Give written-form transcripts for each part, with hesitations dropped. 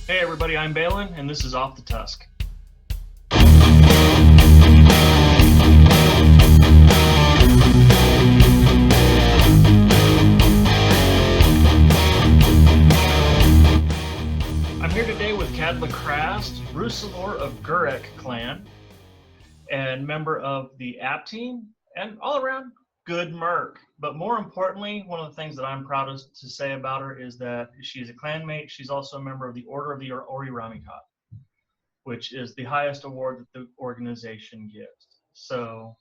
Hey everybody, I'm Baelin, and this is Off the Tusk. I'm here today with Kad'la Krast, Ruus'alor of Gurreck clan, and member of the app team, and all around good merc. But more importantly, one of the things that I'm proudest to say about her is that she's a clanmate. She's also a member of the Order of the Ori'ramikad, which is the highest award that the organization gives. So,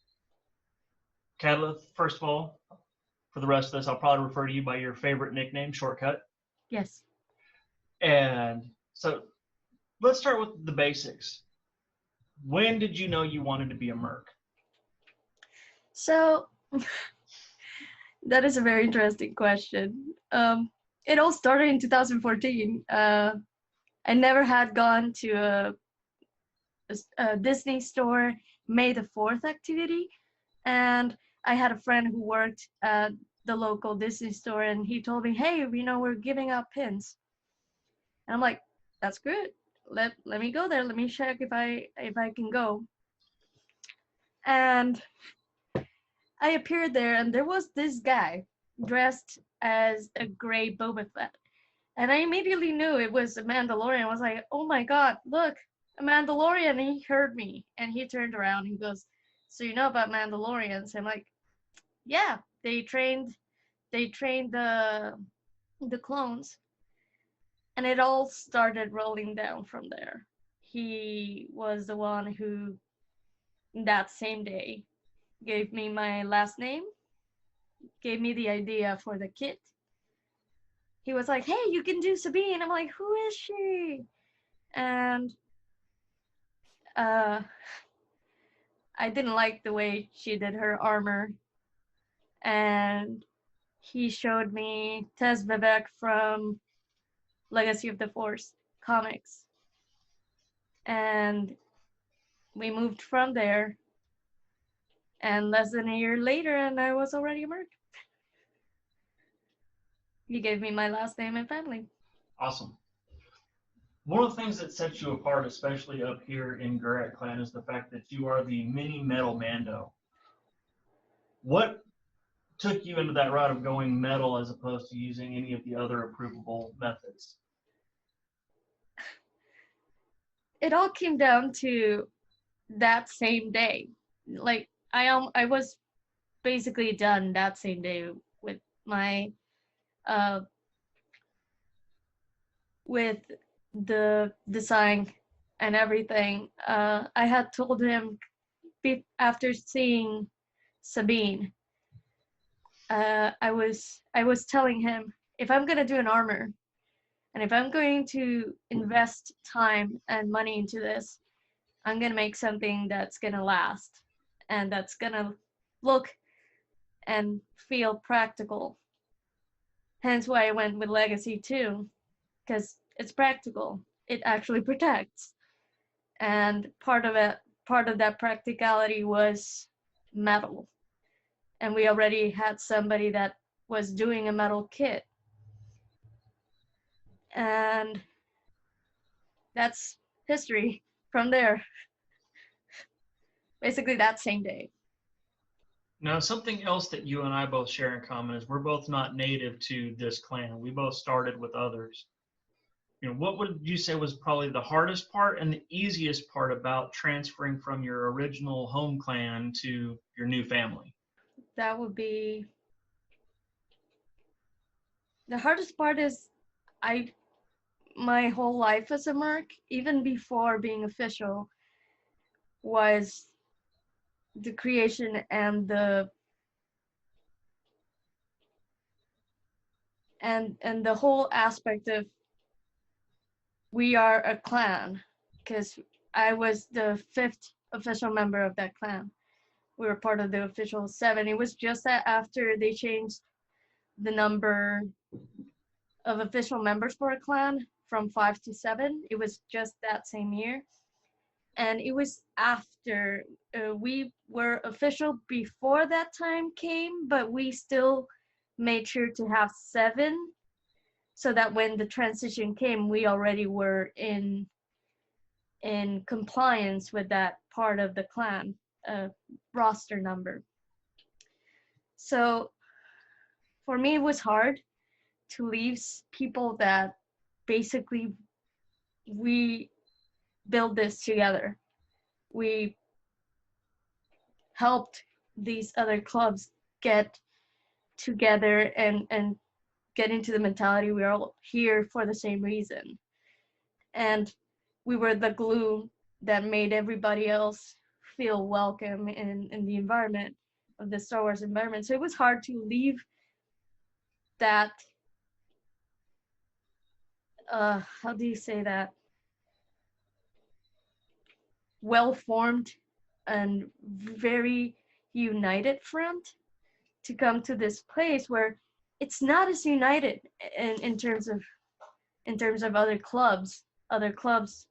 Kad'la, first of all, for the rest of this, I'll probably refer to you by your favorite nickname, Shortcut. Yes. And so let's start with the basics. When did you know you wanted to be a merc? So that is a very interesting question. It all started in 2014. I never had gone to a Disney store May the 4th activity, and I had a friend who worked at the local Disney store, and he told me, "Hey, we're giving out pins." And I'm like, "That's good. Let me go there. Let me check if I can go." And I appeared there, and there was this guy dressed as a gray Boba Fett. And I immediately knew it was a Mandalorian. I was like, "Oh my god, look, a Mandalorian." And he heard me, and he turned around and he goes, "So you know about Mandalorians?" I'm like, "Yeah, they trained the clones." And it all started rolling down from there. He was the one who, that same day, gave me my last name, gave me the idea for the kit. He was like, "Hey, you can do Sabine." I'm like, "Who is she?" And uh, I didn't like the way she did her armor. And he showed me Tess Vivek from Legacy of the Force comics. And we moved from there. And less than a year later, and I was already a merc. He gave me my last name and family. Awesome. One of the things that sets you apart, especially up here in Gurreck clan, is the fact that you are the mini Metal Mando. What took you into that route of going metal as opposed to using any of the other approvable methods? It all came down to that same day. Like I was basically done that same day with my uh with the design and everything. I had told him after seeing Sabine, I was telling him, if I'm gonna do an armor and if I'm going to invest time and money into this, I'm gonna make something that's gonna last and that's gonna look and feel practical. Hence why I went with Legacy too, because it's practical. It actually protects. And part of that practicality was metal. And we already had somebody that was doing a metal kit. And that's history from there. Basically that same day. Now, something else that you and I both share in common is we're both not native to this clan. We both started with others. What would you say was probably the hardest part and the easiest part about transferring from your original home clan to your new family? That would be the hardest part is I my whole life as a merc, even before being official, was the creation and the whole aspect of we are a clan, because I was the 5th official member of that clan. We were part of the official 7. It was just that after they changed the number of official members for a clan from 5 to 7, it was just that same year. And it was after we were official before that time came, but we still made sure to have 7 so that when the transition came, we already were in compliance with that part of the clan roster number. So for me, it was hard to leave people that basically we build this together. We helped these other clubs get together and get into the mentality we're all here for the same reason. And we were the glue that made everybody else feel welcome in the environment of the Star Wars environment. So it was hard to leave that, how do you say that? Well-formed and very united front to come to this place where it's not as united in terms of other clubs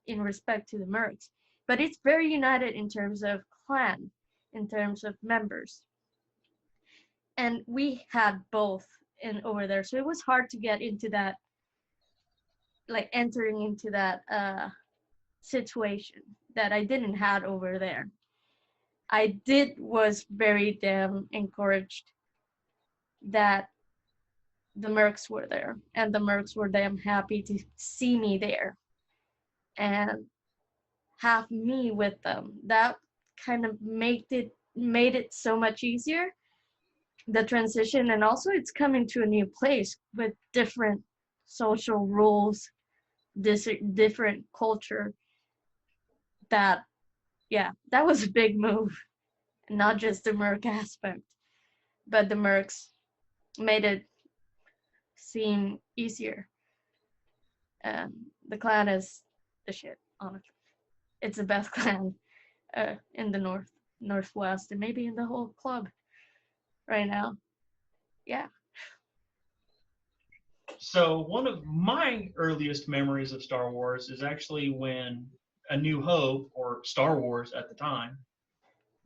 in respect to the Mercs, but it's very united in terms of clan, in terms of members. And we had both over there, so it was hard to get into that, like entering into that situation that I didn't have over there. I was very damn encouraged that the Mercs were there, and the Mercs were damn happy to see me there and have me with them. That kind of made it so much easier, the transition, and also it's coming to a new place with different social rules, different culture. That was a big move, not just the Merc aspect, but the Mercs made it seem easier. The clan is the shit, honestly. It's the best clan in the northwest, and maybe in the whole club right now. Yeah. So one of my earliest memories of Star Wars is actually when A New Hope, or Star Wars at the time,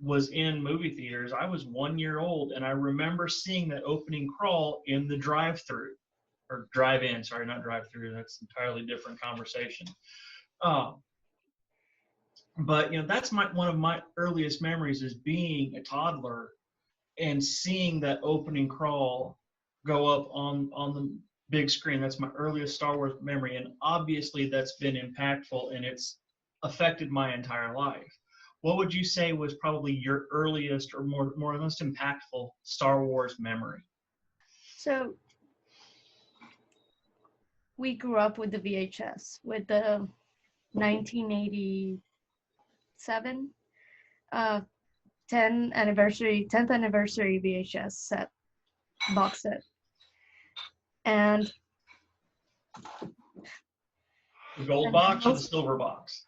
was in movie theaters. I was 1 year old, and I remember seeing that opening crawl in the drive-through, or drive-in. Sorry, not drive-through. That's an entirely different conversation. But that's one of my earliest memories, is being a toddler and seeing that opening crawl go up on the big screen. That's my earliest Star Wars memory, and obviously that's been impactful, and it's affected my entire life. What would you say was probably your earliest or more most impactful Star Wars memory? So we grew up with the VHS, with the 1987 10th anniversary VHS set, box set. And the gold box or the silver box?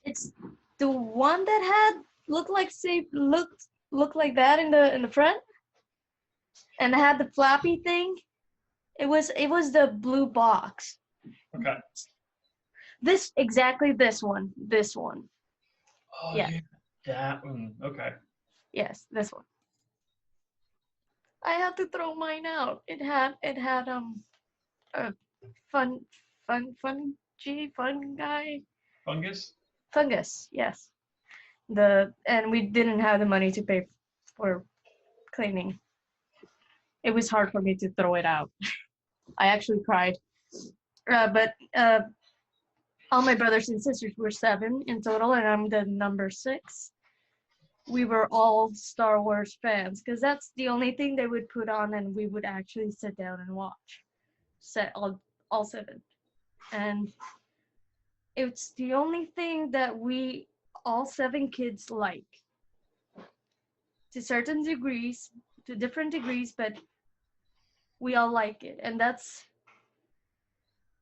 It's the one that had looked like that in the front, and had the flappy thing. It was the blue box. Okay. This one. Oh yeah, that one. Okay. Yes, this one. I had to throw mine out. It had a fun guy. Fungus, yes. And we didn't have the money to pay for cleaning. It was hard for me to throw it out. I actually cried. But all my brothers and sisters were 7 in total, and I'm the number 6. We were all Star Wars fans, because that's the only thing they would put on, and we would actually sit down and watch. All 7. And it's the only thing that we, all 7 kids, like. To certain degrees, to different degrees, but we all like it. And that's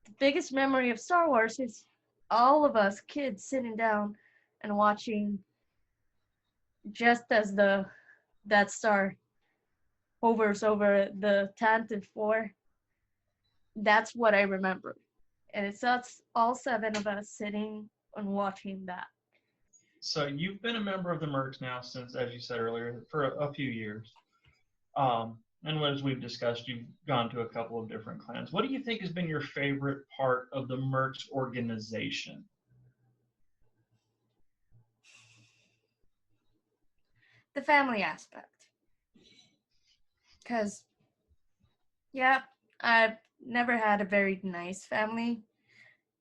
the biggest memory of Star Wars, is all of us kids sitting down and watching, just as the Death Star hovers over the Tantive 4. That's what I remember. And it's us, all 7 of us, sitting and watching that. So you've been a member of the Mercs now since, as you said earlier, for a few years. And as we've discussed, you've gone to a couple of different clans. What do you think has been your favorite part of the Mercs organization? The family aspect. Because, yeah, I've never had a very nice family,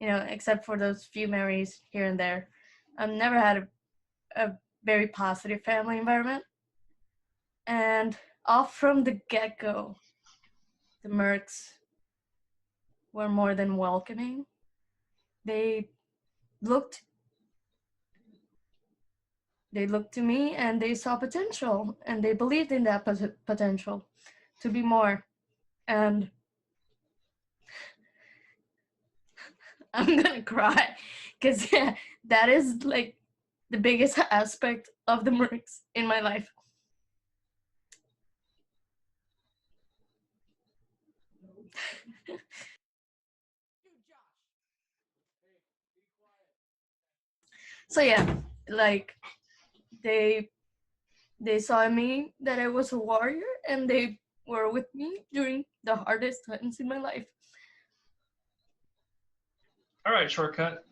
except for those few memories here and there. I've never had a very positive family environment. And off from the get-go, the Mercs were more than welcoming. They looked to me and they saw potential and they believed in that potential to be more. And I'm gonna cry because that is like the biggest aspect of the Mercs in my life. So yeah, like they saw in me that I was a warrior and they were with me during the hardest times in my life. All right, Shortcut.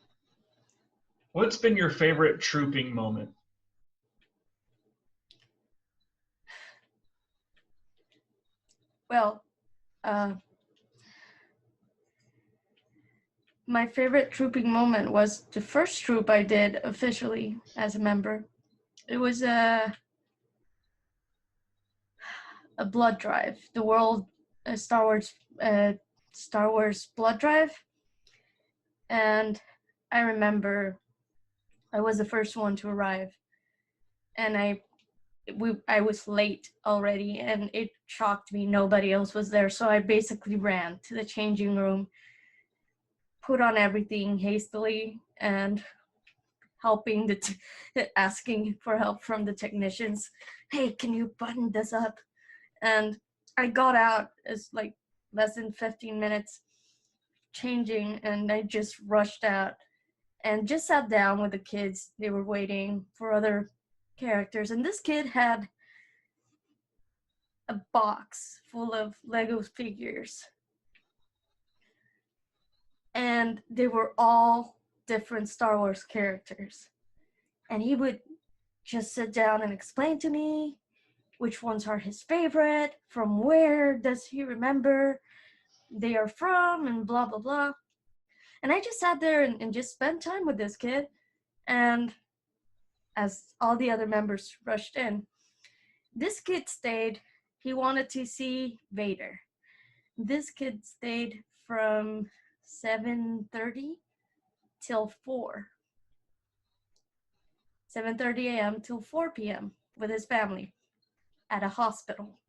What's been your favorite trooping moment? Well, my favorite trooping moment was the first troop I did officially as a member. It was a blood drive, the world Star Wars blood drive, and I remember I was the first one to arrive, and I was late already, and it shocked me. Nobody else was there, so I basically ran to the changing room, put on everything hastily, and helping asking for help from the technicians. Hey, can you button this up? And I got out as like less than 15 minutes changing, and I just rushed out and just sat down with the kids. They were waiting for other characters, and this kid had a box full of Lego figures, and they were all different Star Wars characters. And he would just sit down and explain to me which ones are his favorite, from where does he remember they are from, and blah, blah, blah. And I just sat there and just spent time with this kid. And as all the other members rushed in, this kid stayed. He wanted to see Vader. This kid stayed from 7:30 till 4. 7:30 a.m. till 4 p.m. with his family at a hospital.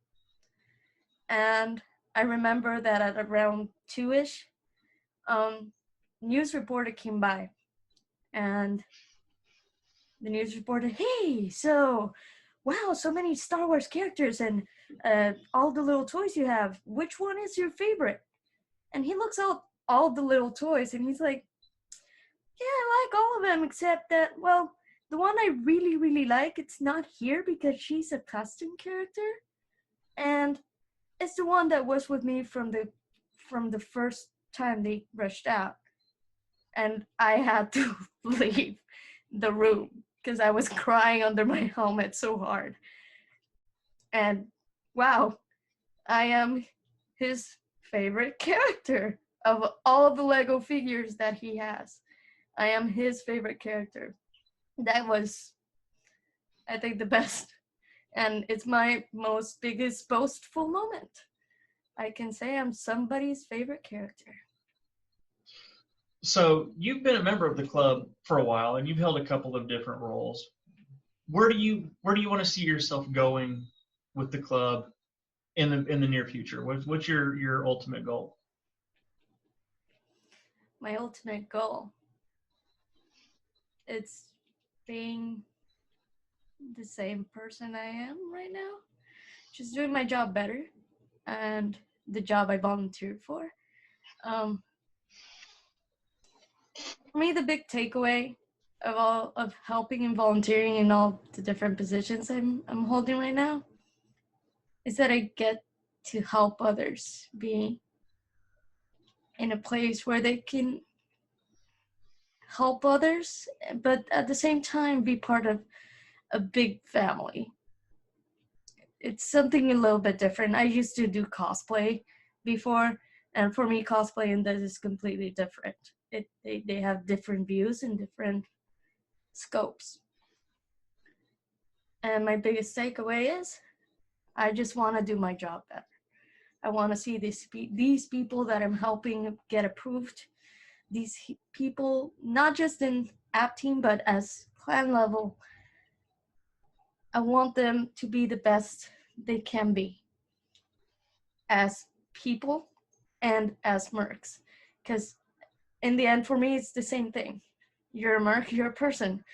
And I remember that at around 2-ish, news reporter came by, and the news reporter, hey, so, wow, so many Star Wars characters and all the little toys you have. Which one is your favorite? And he looks at all the little toys and he's like, yeah, I like all of them except that, well, the one I really, really like, it's not here because she's a custom character. And it's the one that was with me from the first time they rushed out. And I had to leave the room because I was crying under my helmet so hard. And wow, I am his favorite character of all the Lego figures that he has. I am his favorite character. That was, I think, the best. And it's my most biggest boastful moment. I can say I'm somebody's favorite character. So you've been a member of the club for a while, and you've held a couple of different roles. Where do you want to see yourself going with the club in the near future? What's your ultimate goal? My ultimate goal, it's being the same person I am right now, just doing my job better, and the job I volunteered for. For me, the big takeaway of helping and volunteering in all the different positions I'm holding right now is that I get to help others, be in a place where they can help others, but at the same time be part of a big family. It's something a little bit different. I used to do cosplay before, and for me, cosplay and this is completely different. They have different views and different scopes. And my biggest takeaway is, I just want to do my job better. I want to see these people that I'm helping get approved. These people, not just in app team, but as clan level, I want them to be the best they can be as people and as mercs. Because in the end, for me, it's the same thing. You're a merc, you're a person,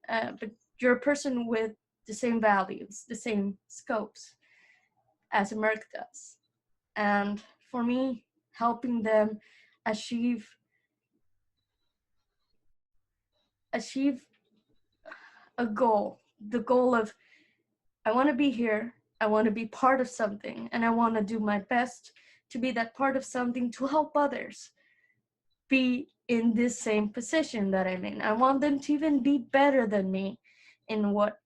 but you're a person with the same values, the same scopes as a merc does. And for me, helping them achieve a goal, the goal of, I want to be here, I want to be part of something, and I want to do my best to be that part of something to help others be in this same position that I'm in. I want them to even be better than me in what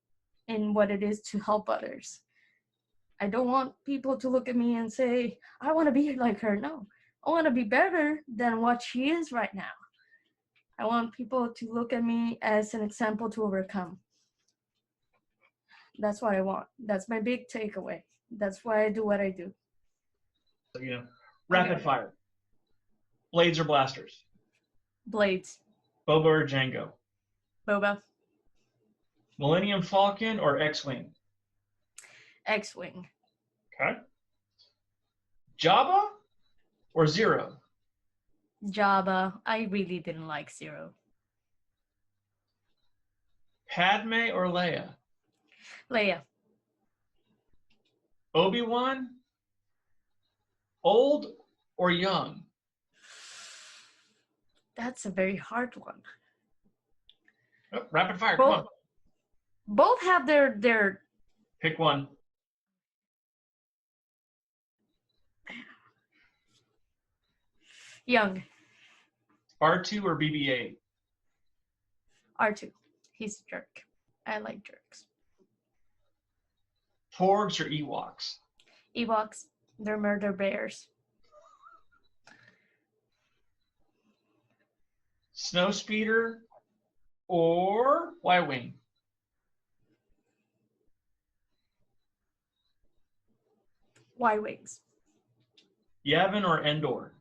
it is to help others. I don't want people to look at me and say, I want to be like her. No, I want to be better than what she is right now. I want people to look at me as an example to overcome. That's what I want. That's my big takeaway. That's why I do what I do. So, rapid fire. Blades or blasters? Blades. Boba or Django? Boba. Millennium Falcon or X-Wing? X-Wing. Okay. Jabba or Zero? Jabba. I really didn't like Zero. Padme or Leia? Leia. Obi-Wan? Old or young? That's a very hard one. Oh, rapid fire, come on. Both have their Pick one. young. R2 or BB-8? R2. He's a jerk. I like jerks. Porgs or Ewoks? Ewoks. They're murder bears. Snowspeeder or Y-Wing? Y-Wings. Yavin or Endor?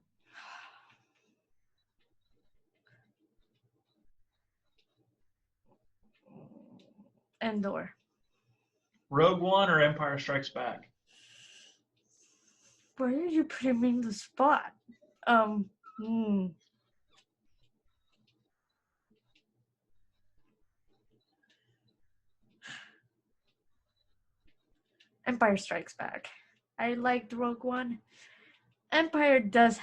Endor. Rogue One or Empire Strikes Back? Where did you put him in the spot? Empire Strikes Back. I liked Rogue One. Empire does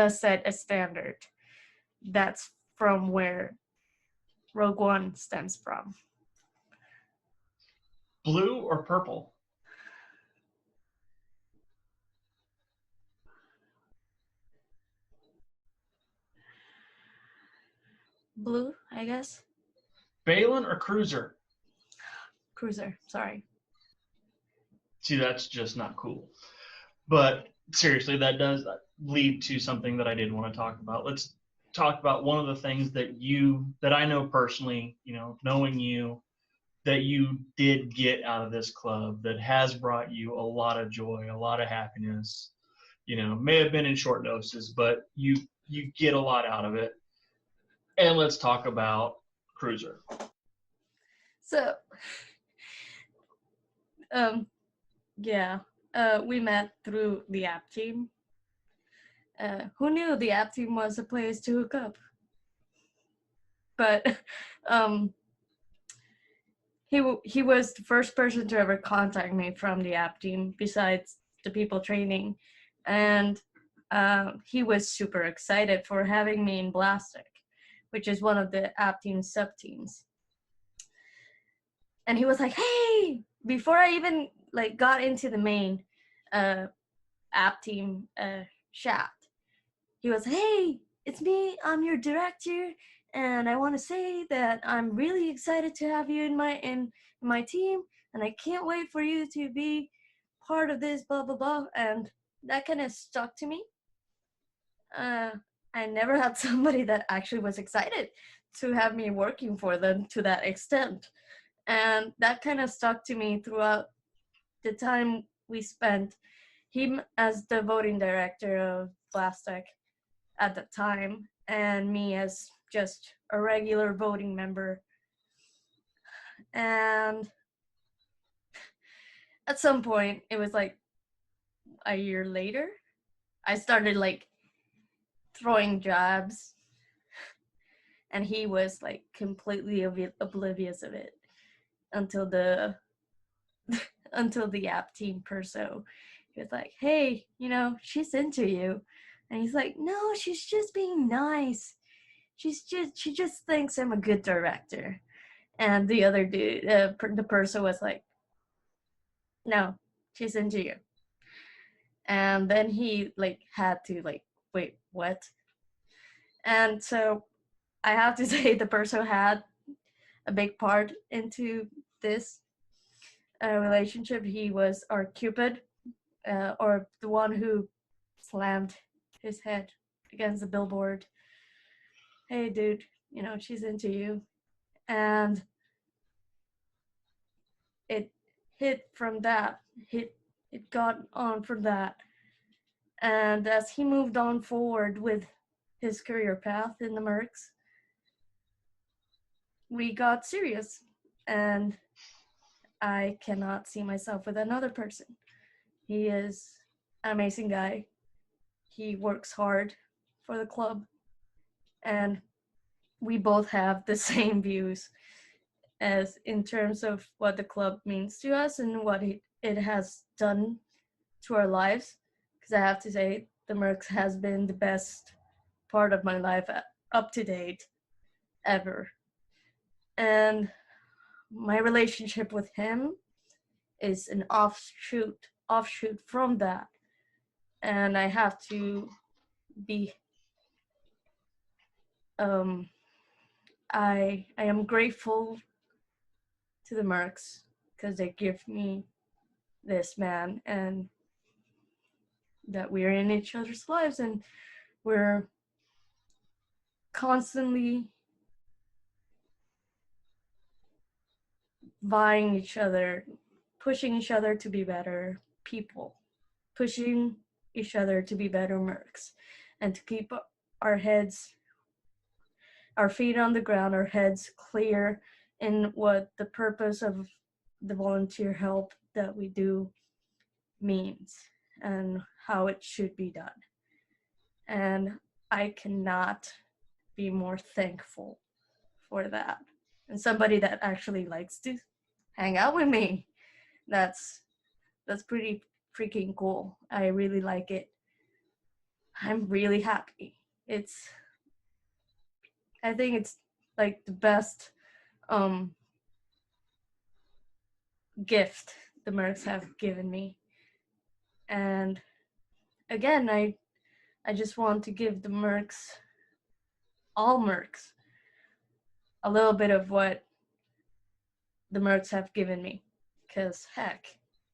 set a standard. That's from where Rogue One stems from. Blue or purple? Blue, I guess. Baelin or Cruiser? Cruiser, sorry. See, that's just not cool. But seriously, that does lead to something that I did want to talk about. Let's talk about one of the things that I know personally, knowing you, that you did get out of this club that has brought you a lot of joy, a lot of happiness. May have been in short doses, but you get a lot out of it. And let's talk about Cruiser. So, we met through the app team. Who knew the app team was a place to hook up? But he was the first person to ever contact me from the app team, besides the people training, and he was super excited for having me in Blastic, which is one of the app team's sub-teams. And he was like, hey, before I even like got into the main app team chat, he was, hey, it's me, I'm your director, and I want to say that I'm really excited to have you in my team, and I can't wait for you to be part of this, blah blah blah. And that kind of stuck to me. I never had somebody that actually was excited to have me working for them to that extent, and that kind of stuck to me throughout the time we spent. Him as the voting director of Plastic at the time, and me as just a regular voting member. And at some point, it was like a year later, I started like throwing jabs, and he was like completely oblivious of it until the until the app team perso. He was like, hey, she's into you. And he's like, no, she's just being nice. She just thinks I'm a good director. And the other dude, the person was like, no, she's into you. And then he like had to like, wait, what? And so I have to say the person had a big part into this relationship. He was our Cupid, or the one who slammed his head against the billboard. Hey, dude, she's into you. And it hit from that. It got on from that. And as he moved on forward with his career path in the Mercs, we got serious. And I cannot see myself with another person. He is an amazing guy. He works hard for the club. And we both have the same views as in terms of what the club means to us and what it has done to our lives. Because I have to say, the Mercs has been the best part of my life up to date ever. And my relationship with him is an offshoot from that. And I have to be I am grateful to the Mercs because they give me this man, and that we're in each other's lives, and we're constantly vying each other, pushing each other to be better people, pushing each other to be better Mercs, and to keep our feet on the ground, our heads clear in what the purpose of the volunteer help that we do means and how it should be done. And I cannot be more thankful for that. And somebody that actually likes to hang out with me. That's pretty freaking cool. I really like it. I'm really happy. I think it's like the best gift the Mercs have given me. And again, I just want to give the Mercs, all Mercs, a little bit of what the Mercs have given me. Because heck,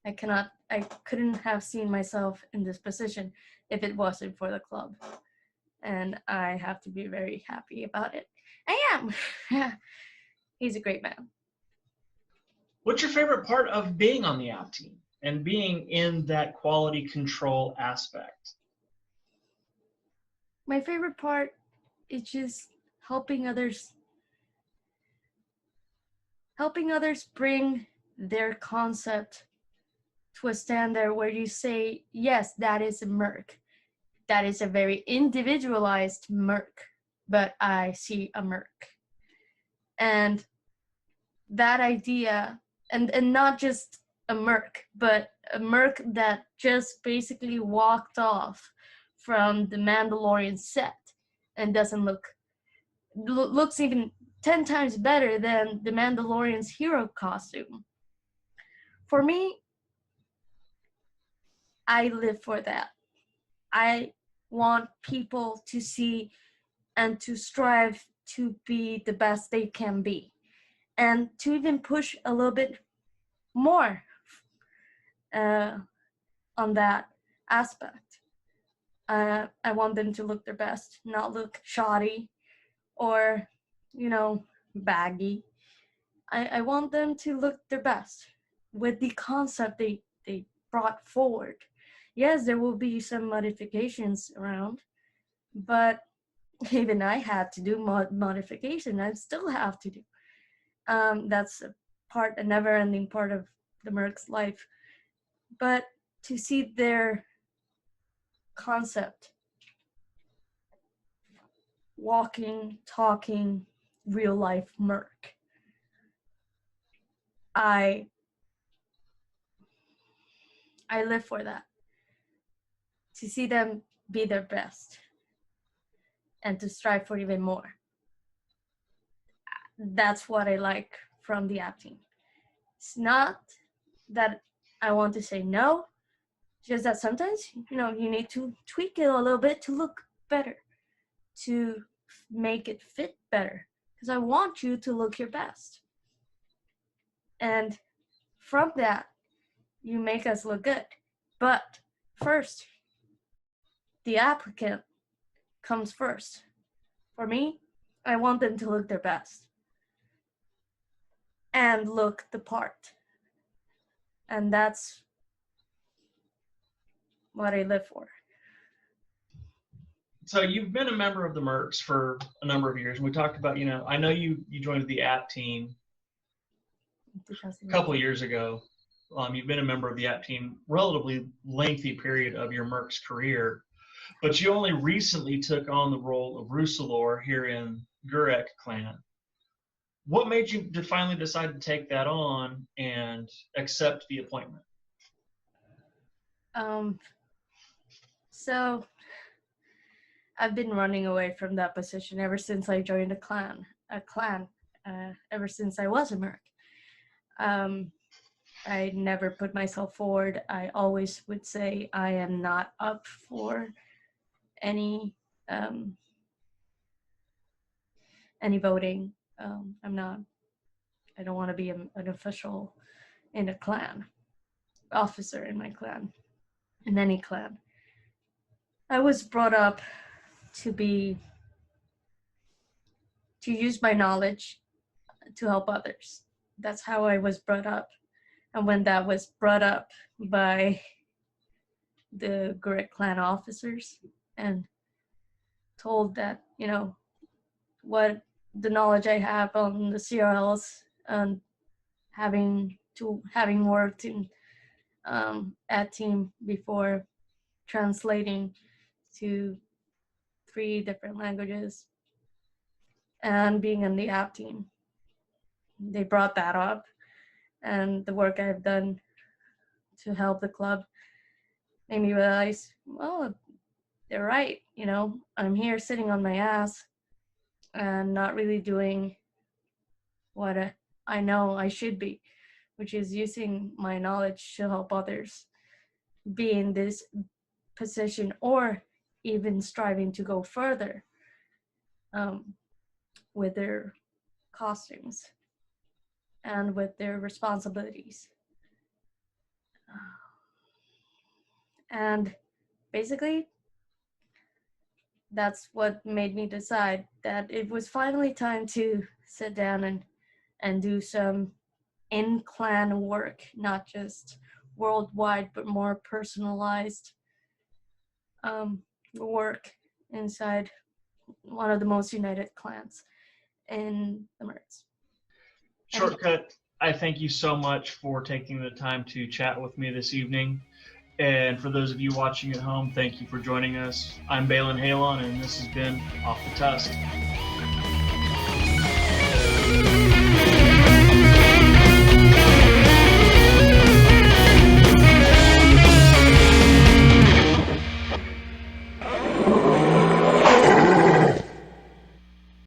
I couldn't have seen myself in this position if it wasn't for the club. And I have to be very happy about it. I am. He's a great man. What's your favorite part of being on the app team and being in that quality control aspect? My favorite part is just helping others bring their concept to a standard where you say, yes, that is a Merc. That is a very individualized Merc, but I see a Merc. And that idea, and not just a Merc, but a Merc that just basically walked off from the Mandalorian set and doesn't looks even 10 times better than the Mandalorian's hero costume. For me, I live for that. I want people to see and to strive to be the best they can be, and to even push a little bit more on that aspect. I want them to look their best, not look shoddy or, baggy. I want them to look their best with the concept they brought forward. Yes, there will be some modifications around, but even I had to do modification. I still have to do. That's a never-ending part of the Mercs' life. But to see their concept, walking, talking, real-life Merc, I live for that. To see them be their best and to strive for even more. That's what I like from the app team. It's not that I want to say no, just that sometimes, you need to tweak it a little bit to look better, to make it fit better, because I want you to look your best. And from that, you make us look good. But first, the applicant comes first. For me, I want them to look their best and look the part. And that's what I live for. So you've been a member of the Mercs for a number of years. And we talked about, I know you joined the app team a couple of years ago. You've been a member of the app team, relatively lengthy period of your Mercs career, but you only recently took on the role of Ruus'alor here in Gurreck clan. What made you finally decide to take that on and accept the appointment? So I've been running away from that position ever since I joined a clan, ever since I was a Merc. I never put myself forward. I always would say I am not up for any voting. I'm not. I don't want to be an official in a clan, officer in my clan, in any clan. I was brought up to use my knowledge to help others. That's how I was brought up. And when that was brought up by the Gurreck clan officers and told that, what the knowledge I have on the CRLs and having worked in at team before, translating to 3 different languages and being in the app team, they brought that up, and the work I've done to help the club made me realize, well, they're right. I'm here sitting on my ass and not really doing what I know I should be, which is using my knowledge to help others be in this position or even striving to go further with their costumes and with their responsibilities. And basically, that's what made me decide that it was finally time to sit down and do some in-clan work, not just worldwide, but more personalized work inside one of the most united clans in the Mercs. Shortcut, I thank you so much for taking the time to chat with me this evening. And for those of you watching at home, thank you for joining us. I'm Baelin Halon, and this has been Off the Tusk.